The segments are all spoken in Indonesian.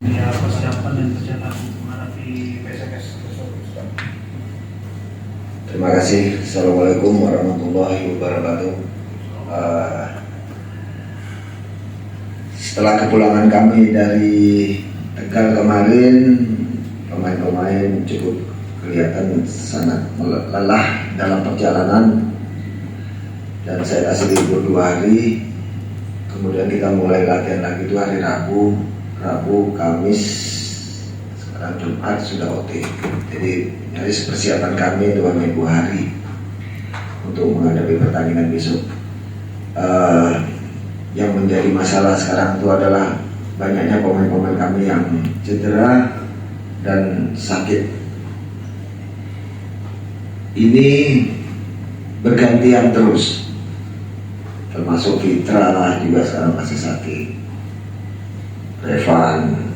Ya, persiapan dan persiapan menghadapi PSMS tersebut. Terima kasih. Assalamualaikum warahmatullahi wabarakatuh. Setelah kepulangan kami dari Tegal kemarin, pemain-pemain cukup kelihatan sangat lelah dalam perjalanan, dan saya kasih libur 2 hari. Kemudian kita mulai latihan lagi itu hari Rabu, Kamis, sekarang Jumat sudah OT. Jadi nyaris persiapan kami 2 minggu hari untuk menghadapi pertandingan besok. Yang menjadi masalah sekarang itu adalah banyaknya pemain-pemain kami yang cedera dan sakit. Ini bergantian terus, termasuk Fitra juga sekarang masih sakit, Revan,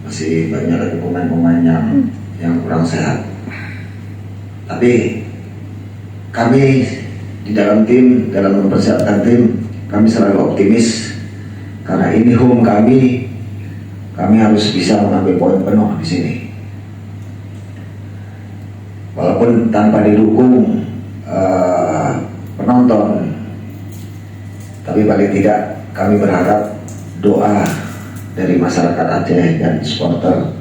masih banyak lagi pemain-pemain yang kurang sehat. Tapi kami di dalam tim, dalam mempersiapkan tim, kami selalu optimis karena ini home kami harus bisa mengambil poin penuh di sini. Walaupun tanpa didukung penonton, tapi paling tidak kami berharap doa dari masyarakat Aceh dan supporter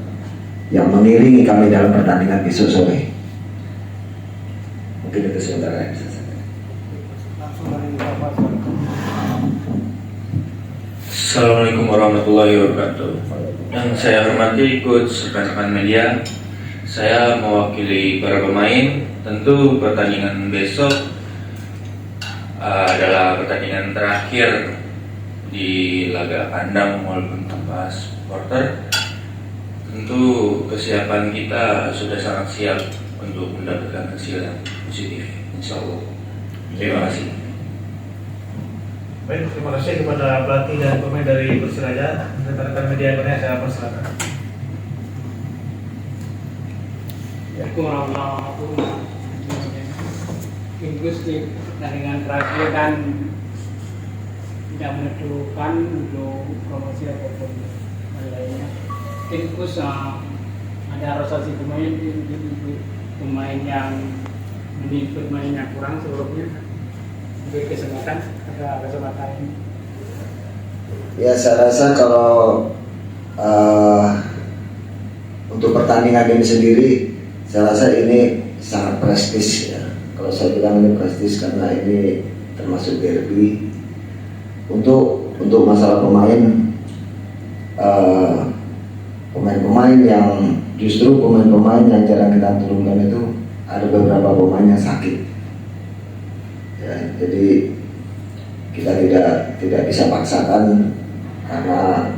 yang mengiringi kami dalam pertandingan besok sore. Mungkin itu sementara yang bisa saya. Assalamualaikum warahmatullahi wabarakatuh. Yang saya hormati coach rekan-rekan media, saya mewakili para pemain. Tentu pertandingan besok adalah pertandingan terakhir di laga kandang walaupun tanpa supporter. Tentu kesiapan kita sudah sangat siap untuk mendapatkan hasil yang positif, insya Allah. Terima kasih. Baik, terima kasih kepada pelatih dan pemain dari Persiraja. Rekan-rekan media yang lainnya saya persilakan. Inggris di pertandingan terakhir dan tidak menentukan untuk promosi ataupun lainnya. Inggris ada rotasi pemain yang menjadi pemain yang kurang sebelumnya. Beri kesempatan ini. Ya, saya rasa kalau untuk pertandingan ini sendiri, saya rasa ini sangat prestis ya. Kalau saya bilang ini prestis karena ini termasuk derby. Untuk masalah pemain-pemain yang justru pemain-pemain yang jarang kita turunkan itu ada beberapa pemain yang sakit. Ya, jadi kita tidak bisa paksakan karena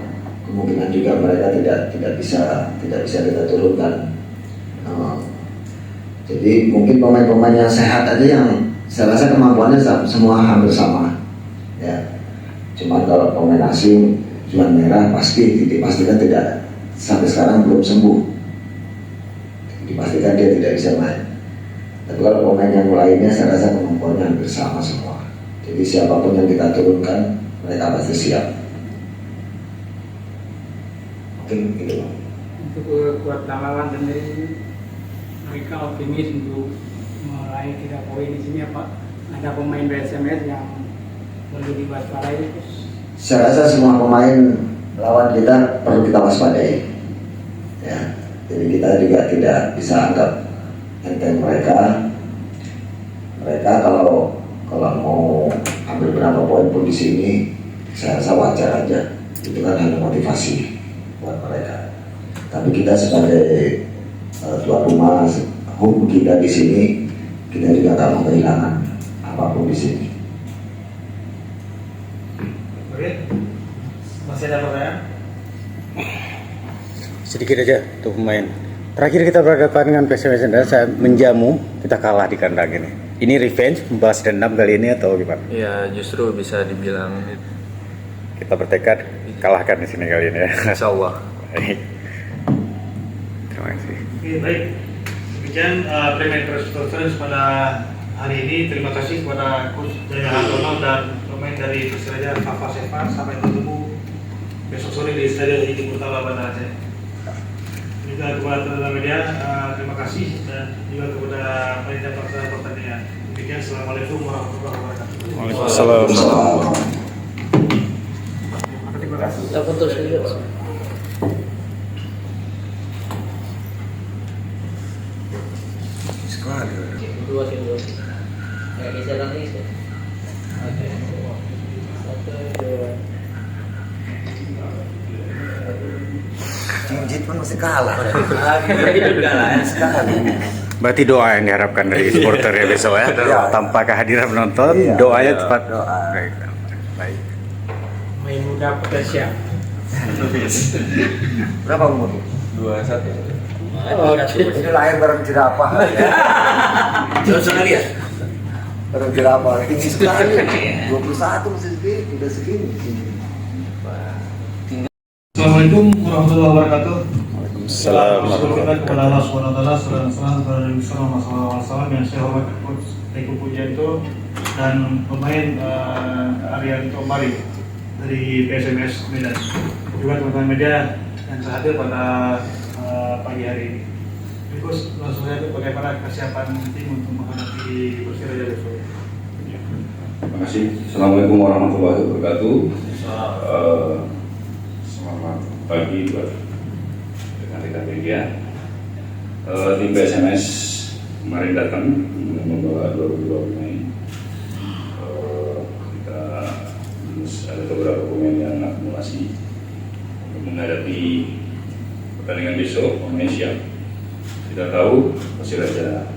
kemungkinan juga mereka tidak bisa kita turunkan. Jadi mungkin pemain-pemain yang sehat aja yang saya rasa kemampuannya semua hampir sama. Ya, cuma kalau pemain asing zona merah dipastikan tidak, sampai sekarang belum sembuh. Dipastikan dia tidak bisa main. Tapi kalau pemain yang lainnya saya rasa kemampuannya hampir sama semua. Jadi siapapun yang kita turunkan, mereka pasti siap. Mungkin gitu. Untuk buat lawan sendiri, mereka optimis untuk meraih 3 poin di sini. Apa ada pemain PSMS yang perlu diwaspadai? Saya rasa semua pemain lawan kita perlu kita waspadai. Ya, jadi kita juga tidak bisa anggap enteng mereka. Mereka kalau mau ambil berapa poin pun di sini, saya rasa wajar aja. Itu kan hanya motivasi buat mereka. Tapi kita sebagai tuan rumah, home kita di sini, kita juga tak mau kehilangan apapun di sini. Oke, masih ada pertanyaan? Sedikit aja untuk pemain. Terakhir kita berhadapan dengan PSMS dan saya menjamu, kita kalah di kandang ini. Ini revenge, membalas dendam kali ini atau gimana? Ya, justru bisa dibilang Kita bertekad kalahkan di sini kali ini ya. insya Allah. Baik. Terima kasih. Oke, baik. Demikian Premier Press Conference pada hari ini. Terima kasih kepada Coach Jaya Hartono dan pemain dari Persiraja Fafa Sefa. Sampai ketemu besok sore di Stadion Haji Murtala Banda Aceh. Juga kepada teman-teman media, terima kasih dan juga kepada panitia pelaksana pertandingan. Demikian, Assalamualaikum warahmatullahi wabarakatuh. Waalaikumsalam. Terima kasih. Sekali. Dua sih dua. Nggak bisa lagi sih. Oke. Satu dua. Jinjit pun masih kalah. Kita juga lah ya. Sekali. Berarti doa yang diharapkan dari supporter ya besok ya. Iya. Tanpa kehadiran penonton, Iya. doanya Iya. tepat. Doa. Baik. Main muda potensial. Berapa umur? 21. Ini lahir bareng jerapah. Terus lagi ya. Bareng jerapah tinggi sekali. 21 masih segini, udah segini. Assalamualaikum warahmatullahi wabarakatuh. Waalaikumsalam. Kita kepada Allah Subhanahu wa taala, salam kepada Nabi sallallahu alaihi wasallam yang saya hormati Coach Eko Pujianto dan pemain Arianto Mari dari PSMS Medan. Juga teman-teman media yang hadir pada pagi hari ini. Coach, langsung saja bagaimana kesiapan tim untuk menghadapi Persiraja besok? Terima kasih. Assalamualaikum warahmatullahi wabarakatuh. Selamat pagi buat rekan-rekan media. Tim PSMS kemarin datang membawa 22 pemain. Kita ada beberapa pemain yang akumulasi untuk menghadapi pertandingan besok. Pemain siap. Kita tahu Persiraja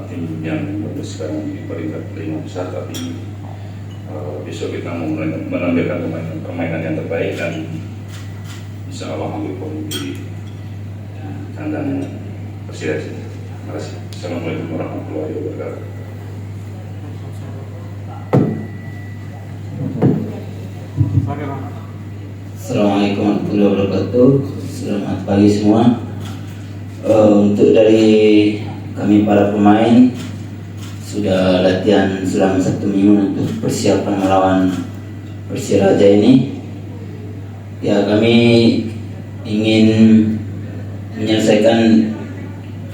tim yang sekarang di peringkat 5 besar, tapi besok kita mau menampilkan permainan yang terbaik dan insya Allah ambil poin di kandang Persiraja. Terima kasih. Assalamualaikum warahmatullahi wabarakatuh. Assalamualaikum warahmatullahi wabarakatuh. Selamat pagi semua. Untuk dari kami para pemain sudah latihan selama 1 minggu untuk persiapan melawan Persiraja ini. Ya, kami ingin menyelesaikan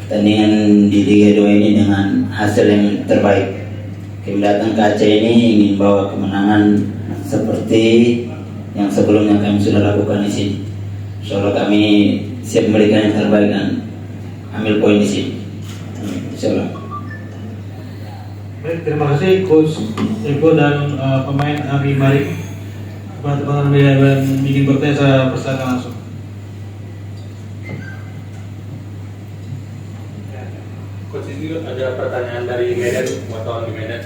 pertandingan di Liga 2 ini dengan hasil yang terbaik. Kami datang ke Aceh ini ingin bawa kemenangan seperti yang sebelumnya kami sudah lakukan di sini. Insyaallah kami siap memberikan yang terbaik dan ambil poin di sini. Insyaallah. Baik, terima kasih Coach Eko dan pemain Ari Mari. Kepada teman-teman media yang ingin bertanya, saya persilakan langsung. Coach, ini ada pertanyaan dari Medan, wartawan di Medan.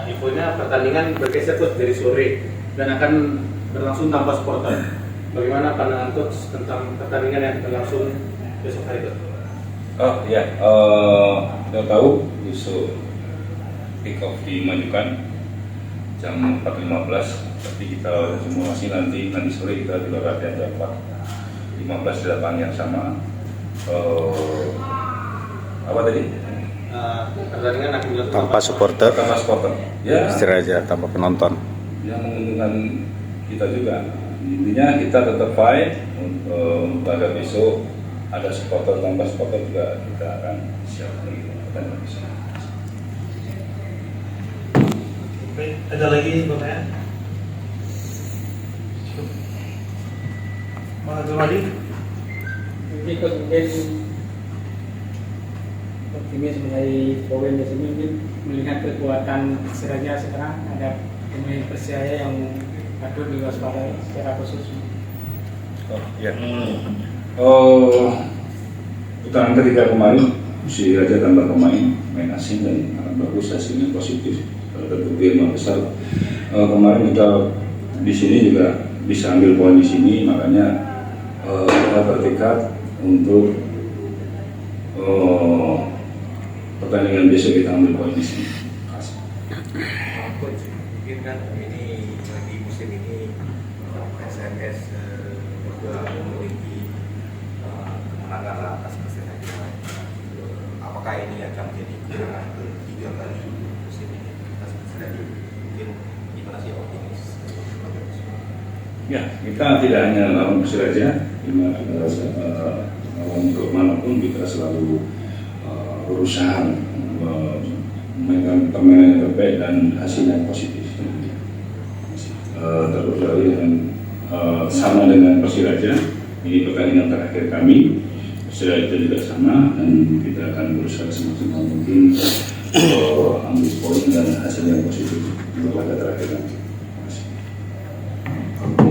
Infonya pertandingan bergeser Coach dari sore dan akan berlangsung tanpa supporter. Bagaimana pandangan Coach tentang pertandingan yang berlangsung besok hari Coach? Oh ya, kita tahu besok kick off dimajukan jam 4.15, tapi kita simulasi nanti sore kita juga latihan jam 4.15 di lapangan yang sama. Apa tadi? Pertandingan akan berlangsung Tanpa supporter, Tanpa supporter. Ya, Persiraja tanpa penonton. yang menguntungkan kita juga. Intinya kita tetap fight untuk pada besok ada supporter, tanpa supporter juga kita akan siap lagi pertandingan besok. Baik, ada lagi pertanyaan? Mas Madi? Ini Coach mungkin optimis mengenai poin di sini, mungkin melihat kekuatan Persiraja sekarang ada pemain Persija yang patut diwaspadai secara khusus. Oh, ya. Putaran ketiga kemarin Persiraja tambah pemain asing dan bagus, hasilnya positif. Tentu firma besar. Kemarin kita di sini juga bisa ambil poin di sini, makanya kita bertekad untuk pertandingan besok kita ambil poin di sini. Coach, mungkin kan ini lagi musim ini SMS juga memiliki kemenangan atas Persiraja. Apakah ini akan menjadi kemenangan ketiga kali musim ini atas Persiraja? Mungkin gimana sih optimis? Ya, kita tidak hanya lawan Persiraja, lawan klub manapun kita selalu berusaha memainkan permainan yang terbaik dan hasil yang positif. Terkecuali dengan sama dengan Persiraja, ini pertandingan terakhir kami. Persiraja juga sama, dan kita akan berusaha semaksimal mungkin ambil poin dan hasil yang positif untuk laga terakhir kami.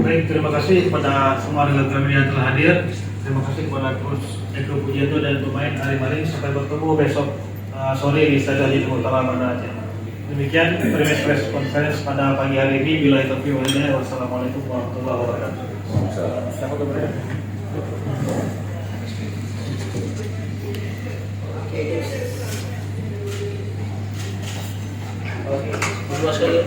Baik, terima kasih kepada semua rekan kami yang telah hadir. Terima kasih kepada Coach Eko Pujianto dan pemain Ari Marin. Sampai bertemu besok sore di Stadion Haji Utara pada Aceh. Demikian press conference pada pagi hari ini. Bila itu viewernya, wassalamualaikum warahmatullahi wabarakatuh. Selamat berada. Oke, dua sekali.